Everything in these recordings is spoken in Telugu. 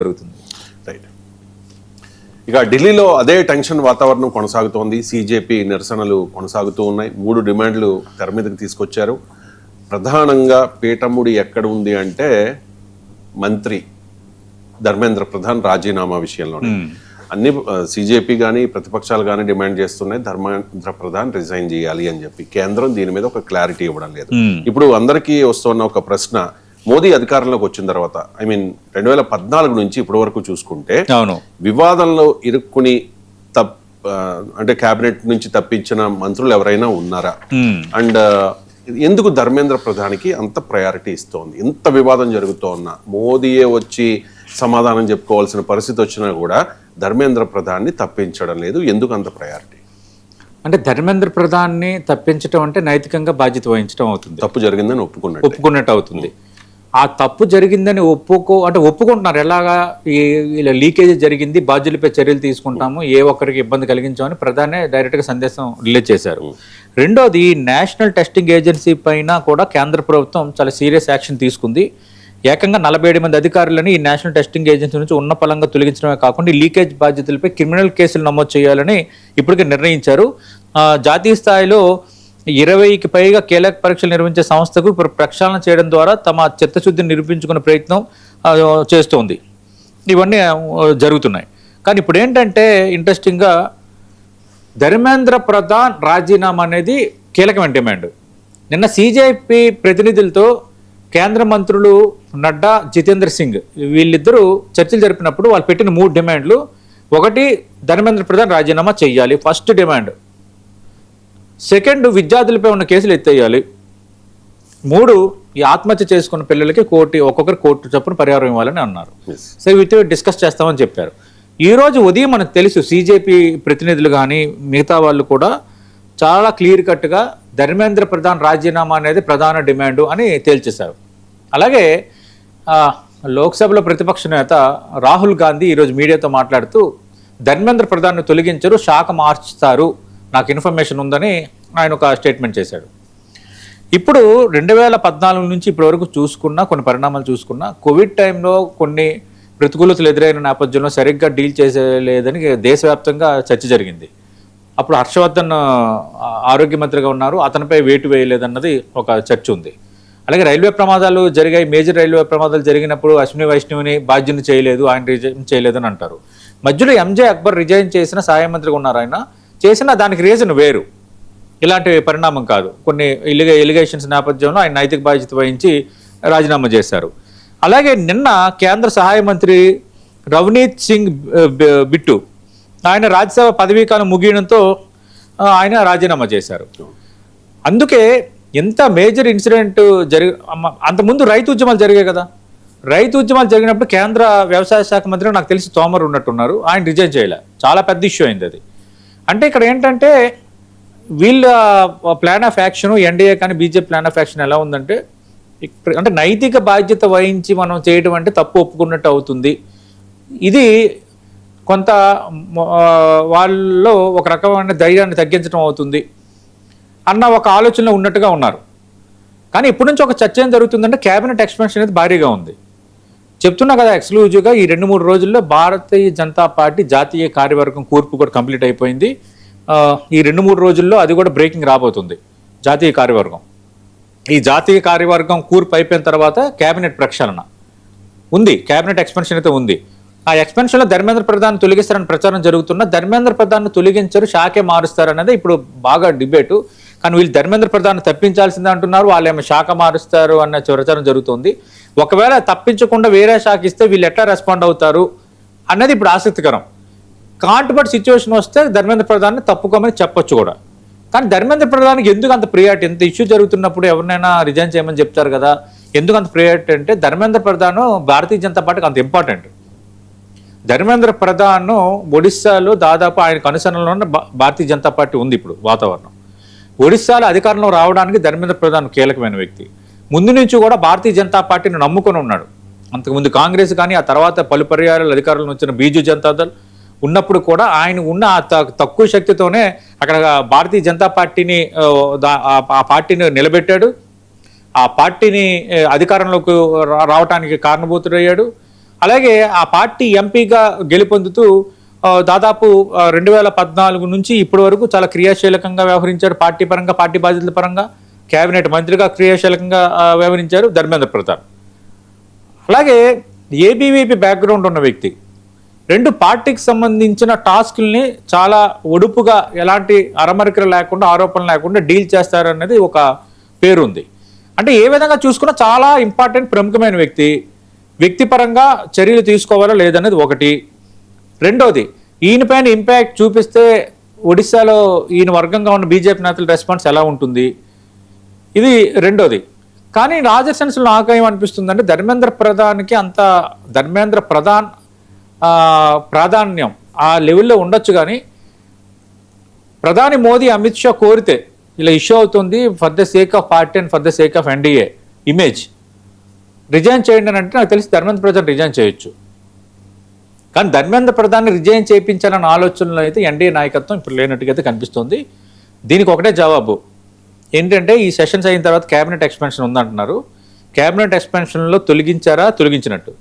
జరుగుతుంది. రైట్. ఇక ఢిల్లీలో అదే టెన్షన్ వాతావరణం కొనసాగుతోంది. సిజేపీ నిరసనలు కొనసాగుతూ ఉన్నాయి. 3 డిమాండ్లు తెర మీదకి తీసుకొచ్చారు. ప్రధానంగా పీఠముడి ఎక్కడ ఉంది అంటే మంత్రి ధర్మేంద్ర ప్రధాన్ రాజీనామా విషయంలోనే అన్ని సిజేపీ కానీ ప్రతిపక్షాలు కానీ డిమాండ్ చేస్తున్నాయి ధర్మేంద్ర ప్రధాన్ రిజైన్ చేయాలి అని చెప్పి. కేంద్రం దీని మీద ఒక క్లారిటీ ఇవ్వడం లేదు. ఇప్పుడు అందరికీ వస్తున్న ఒక ప్రశ్న, మోదీ అధికారంలోకి వచ్చిన తర్వాత 2014 నుంచి ఇప్పటి వరకు చూసుకుంటే వివాదంలో ఇరుక్కుని అంటే కేబినెట్ నుంచి తప్పించిన మంత్రులు ఎవరైనా ఉన్నారా? అండ్ ఎందుకు ధర్మేంద్ర ప్రధానికి అంత ప్రయారిటీ ఇస్తోంది? ఇంత వివాదం జరుగుతోన్నా మోదీయే వచ్చి సమాధానం చెప్పుకోవాల్సిన పరిస్థితి వచ్చినా కూడా ధర్మేంద్ర ప్రధాన్ని తప్పించడం లేదు. ఎందుకు అంత ప్రయారిటీ? అంటే ధర్మేంద్ర ప్రధాన్ని తప్పించడం అంటే నైతికంగా బాధ్యత వహించడం అవుతుంది. తప్పు జరిగిందని ఒప్పుకున్నట్టు అవుతుంది. ఆ తప్పు జరిగిందని ఒప్పుకుంటున్నారు. ఎలాగా ఇలా లీకేజ్ జరిగింది, బాధ్యులపై చర్యలు తీసుకుంటాము, ఏ ఒక్కరికి ఇబ్బంది కలిగించామని ప్రధానే డైరెక్ట్గా సందేశం రిలీజ్ చేశారు. రెండోది, నేషనల్ టెస్టింగ్ ఏజెన్సీ పైన కూడా కేంద్ర ప్రభుత్వం చాలా సీరియస్ యాక్షన్ తీసుకుంది. ఏకంగా 47 మంది అధికారులని ఈ నేషనల్ టెస్టింగ్ ఏజెన్సీ నుంచి ఉన్న పలంగా తొలగించడమే కాకుండా ఈ లీకేజ్ బాధ్యతలపై క్రిమినల్ కేసులు నమోదు చేయాలని ఇప్పటికే నిర్ణయించారు. జాతీయ స్థాయిలో 20కి పైగా కీలక పరీక్షలు నిర్వహించే సంస్థకు ప్రక్షాళన చేయడం ద్వారా తమ చిత్తశుద్ధిని నిరూపించుకునే ప్రయత్నం చేస్తోంది. ఇవన్నీ జరుగుతున్నాయి. కానీ ఇప్పుడు ఏంటంటే ఇంట్రెస్టింగ్గా ధర్మేంద్ర ప్రధాన్ రాజీనామా అనేది కీలకమైన డిమాండ్. నిన్న సిజేపీ ప్రతినిధులతో కేంద్ర మంత్రులు నడ్డా, జితేంద్ర సింగ్ వీళ్ళిద్దరూ చర్చలు జరిపినప్పుడు వాళ్ళు పెట్టిన 3 డిమాండ్లు. ఒకటి, ధర్మేంద్ర ప్రధాన్ రాజీనామా చెయ్యాలి, ఫస్ట్ డిమాండ్. సెకండ్, విద్యార్థులపై ఉన్న కేసులు ఎత్తేయాలి. 3, ఈ ఆత్మహత్య చేసుకున్న పిల్లలకి ఒక్కొక్కరు కోటి చొప్పున పరిహారం ఇవ్వాలని అన్నారు. సో వీటితో డిస్కస్ చేస్తామని చెప్పారు. ఈరోజు ఉదయం మనకు తెలుసు సిజేపీ ప్రతినిధులు కానీ మిగతా వాళ్ళు కూడా చాలా క్లియర్ కట్గా ధర్మేంద్ర ప్రధాన్ రాజీనామా అనేది ప్రధాన డిమాండు అని తేల్చేశారు. అలాగే లోక్సభలో ప్రతిపక్ష నేత రాహుల్ గాంధీ ఈరోజు మీడియాతో మాట్లాడుతూ ధర్మేంద్ర ప్రధాన్ని తొలగించరు, శాఖ మార్చుతారు, నాకు ఇన్ఫర్మేషన్ ఉందని ఆయన ఒక స్టేట్మెంట్ చేశాడు. ఇప్పుడు 2014 నుంచి ఇప్పటి వరకు చూసుకున్నా, కొన్ని పరిణామాలు చూసుకున్నా, కోవిడ్ టైంలో కొన్ని ప్రతికూలతలు ఎదురైన నేపథ్యంలో సరిగ్గా డీల్ చేసేలేదని దేశవ్యాప్తంగా చర్చ జరిగింది. అప్పుడు హర్షవర్ధన్ ఆరోగ్య మంత్రిగా ఉన్నారు, అతనిపై వేటు వేయలేదన్నది ఒక చర్చ ఉంది. అలాగే రైల్వే ప్రమాదాలు జరిగాయి, మేజర్ రైల్వే ప్రమాదాలు జరిగినప్పుడు అశ్విని వైష్ణవిని బాధ్యుని చేయలేదు, ఆయన రిజైన్ చేయలేదని అంటారు. మధ్యలో ఎంజే అక్బర్ రిజైన్ చేసిన సహాయ మంత్రిగా ఉన్నారు. ఆయన చేసిన దానికి రీజన్ వేరు, ఇలాంటి పరిణామం కాదు. కొన్ని ఎలిగేషన్స్ నేపథ్యంలో ఆయన నైతిక బాధ్యత వహించి రాజీనామా చేశారు. అలాగే నిన్న కేంద్ర సహాయ మంత్రి రవనీత్ సింగ్ బిట్టు ఆయన రాజ్యసభ పదవీకాలం ముగియడంతో ఆయన రాజీనామా చేశారు. అందుకే ఎంత మేజర్ ఇన్సిడెంట్ అంతకుముందు రైతు ఉద్యమాలు జరిగాయి కదా. రైతు ఉద్యమాలు జరిగినప్పుడు కేంద్ర వ్యవసాయ శాఖ మంత్రి నాకు తెలిసి తోమర్ ఉన్నట్టున్నారు, ఆయన రిజైన్ చేయలే. చాలా పెద్ద ఇష్యూ అయింది అది. అంటే ఇక్కడ ఏంటంటే వీళ్ళ ప్లాన్ ఆఫ్ యాక్షన్, ఎన్డీఏ కానీ బీజేపీ ప్లాన్ ఆఫ్ యాక్షన్ ఎలా ఉందంటే, అంటే నైతిక బాధ్యత వహించి మనం చేయడం అంటే తప్పు ఒప్పుకున్నట్టు అవుతుంది. ఇది కొంత వాళ్ళలో ఒక రకమైన ధైర్యాన్ని తగ్గించడం అవుతుంది అన్న ఒక ఆలోచనలో ఉన్నట్టుగా ఉన్నారు. కానీ ఇప్పటి నుంచి ఒక చర్చ ఏం జరుగుతుందంటే కేబినెట్ ఎక్స్పెన్షన్ అనేది భారీగా ఉంది. చెప్తున్నా కదా, ఎక్స్క్లూజివ్గా ఈ 2-3 రోజుల్లో భారతీయ జనతా పార్టీ జాతీయ కార్యవర్గం కూర్పు కూడా కంప్లీట్ అయిపోయింది. ఈ 2-3 రోజుల్లో అది కూడా బ్రేకింగ్ రాబోతుంది. జాతీయ కార్యవర్గం, ఈ జాతీయ కార్యవర్గం కూర్పు అయిపోయిన తర్వాత కేబినెట్ ప్రక్షాళన ఉంది, కేబినెట్ ఎక్స్పెన్షన్ అయితే ఉంది. ఆ ఎక్స్పెన్షన్లో ధర్మేంద్ర ప్రధాన్ తొలగిస్తారని ప్రచారం జరుగుతున్న, ధర్మేంద్ర ప్రధాన్ని తొలగించరు, శాఖే మారుస్తారనేది ఇప్పుడు బాగా డిబేటు. కానీ వీళ్ళు ధర్మేంద్ర ప్రధాన్ని తప్పించాల్సిందే అంటున్నారు, వాళ్ళేమో శాఖ మారుస్తారు అన్న ప్రచారం జరుగుతుంది. ఒకవేళ తప్పించకుండా వేరే శాఖ ఇస్తే వీళ్ళు ఎట్లా రెస్పాండ్ అవుతారు అన్నది ఇప్పుడు ఆసక్తికరం. కాంట్రవర్ట్ సిచ్యువేషన్ వస్తే ధర్మేంద్ర ప్రధాన్ని తప్పుకోమని చెప్పొచ్చు కూడా. కానీ ధర్మేంద్ర ప్రధానికి ఎందుకు అంత ప్రియారిటీ? ఎంత ఇష్యూ జరుగుతున్నప్పుడు ఎవరినైనా రిజైన్ చేయమని చెప్తారు కదా, ఎందుకు అంత ప్రియారిటీ అంటే ధర్మేంద్ర ప్రధాన్ భారతీయ జనతా పార్టీకి అంత ఇంపార్టెంట్. ధర్మేంద్ర ప్రధాన్ ఒడిస్సాలో దాదాపు ఆయనకు అనుసరణలోనే భారతీయ జనతా పార్టీ ఉంది. ఇప్పుడు వాతావరణం ఒడిస్సాలో అధికారంలో రావడానికి ధర్మేంద్ర ప్రధాన్ కీలకమైన వ్యక్తి. ముందు నుంచి కూడా భారతీయ జనతా పార్టీని నమ్ముకొని ఉన్నాడు. అంతకుముందు కాంగ్రెస్ కానీ ఆ తర్వాత పలు పర్యాయాలు అధికారంలో వచ్చిన బీజు జనతాదళ్ ఉన్నప్పుడు కూడా ఆయన ఉన్న తక్కువ శక్తితోనే అక్కడ భారతీయ జనతా పార్టీని ఆ పార్టీని నిలబెట్టాడు. ఆ పార్టీని అధికారంలోకి రావడానికి కారణభూతుడయ్యాడు. అలాగే ఆ పార్టీ ఎంపీగా గెలుపొందుతూ దాదాపు 2014 నుంచి ఇప్పటి వరకు చాలా క్రియాశీలకంగా వ్యవహరించారు. పార్టీ పరంగా, పార్టీ బాధ్యతల పరంగా, కేబినెట్ మంత్రిగా క్రియాశీలకంగా వ్యవహరించారు ధర్మేంద్ర ప్రధాన్. అలాగే ఏబీవీపీ బ్యాక్గ్రౌండ్ ఉన్న వ్యక్తి. 2 పార్టీకి సంబంధించిన టాస్క్ల్ని చాలా ఒడుపుగా, ఎలాంటి అరమరికలు లేకుండా, ఆరోపణలు లేకుండా డీల్ చేస్తారనేది ఒక పేరు ఉంది. అంటే ఏ విధంగా చూసుకున్నా చాలా ఇంపార్టెంట్, ప్రముఖమైన వ్యక్తిపరంగా చర్యలు తీసుకోవాలా లేదనేది ఒకటి. రెండోది, ఈయన పైన ఇంపాక్ట్ చూపిస్తే ఒడిశాలో ఈయన వర్గంగా ఉన్న బీజేపీ నేతల రెస్పాన్స్ ఎలా ఉంటుంది, ఇది రెండోది. కానీ రాజర్ సెన్స్లో నాకేమనిపిస్తుందంటే ధర్మేంద్ర ప్రధాన్ ప్రాధాన్యం ఆ లెవెల్లో ఉండొచ్చు. కానీ ప్రధాని మోదీ అమిత్ షా కోరితే ఇలా ఇష్యూ అవుతుంది, for the sake of party and for the sake of NDA image resign చేయండి అని అంటే నాకు తెలిసి ధర్మేంద్ర ప్రధాన్ రిజైన్ చేయొచ్చు. కానీ ధర్మేంద్ర ప్రధాన్ని రిజైన్ చేయించాలన్న ఆలోచనలో అయితే ఎన్డీఏ నాయకత్వం ఇప్పుడు లేనట్టుగా అయితే కనిపిస్తుంది. దీనికి ఒకటే జవాబు ఏంటంటే, ఈ సెషన్స్ అయిన తర్వాత క్యాబినెట్ ఎక్స్పెన్షన్ ఉందంటున్నారు. క్యాబినెట్ ఎక్స్పెన్షన్లో తొలగించినట్టు,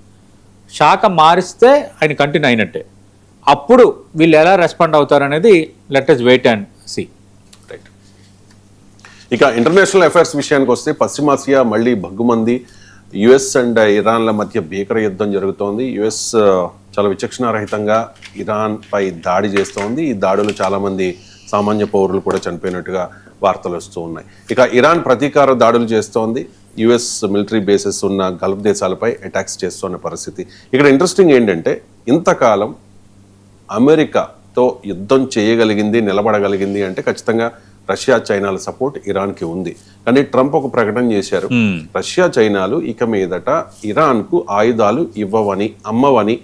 శాఖ మారిస్తే ఆయన కంటిన్యూ అయినట్టే. అప్పుడు వీళ్ళు ఎలా రెస్పాండ్ అవుతారనేది let us wait and see. Right. ఇక ఇంటర్నేషనల్ అఫైర్స్ విషయానికి వస్తే పశ్చిమాసియా మళ్ళీ భగ్గుమంది. యుఎస్ అండ్ ఇరాన్ల మధ్య భీకర యుద్ధం జరుగుతోంది. యుఎస్ చాలా విచక్షణారహితంగా ఇరాన్ పై దాడి చేస్తోంది. ఈ దాడులు చాలామంది సామాన్య పౌరులు కూడా చనిపోయినట్టుగా వార్తలు వస్తూ ఉన్నాయి. ఇక ఇరాన్ ప్రతీకార దాడులు చేస్తోంది. యుఎస్ మిలిటరీ బేసెస్ ఉన్న గల్ఫ్ దేశాలపై అటాక్స్ చేస్తున్న పరిస్థితి. ఇక్కడ ఇంట్రెస్టింగ్ ఏంటంటే, ఇంతకాలం అమెరికాతో యుద్ధం చేయగలిగింది, నిలబడగలిగింది అంటే ఖచ్చితంగా రష్యా చైనాల సపోర్ట్ ఇరాన్కి ఉంది. కానీ ట్రంప్ ఒక ప్రకటన చేశారు, రష్యా చైనాలు ఇక మీదట ఇరాన్కు ఆయుధాలు ఇవ్వవని, అమ్మవని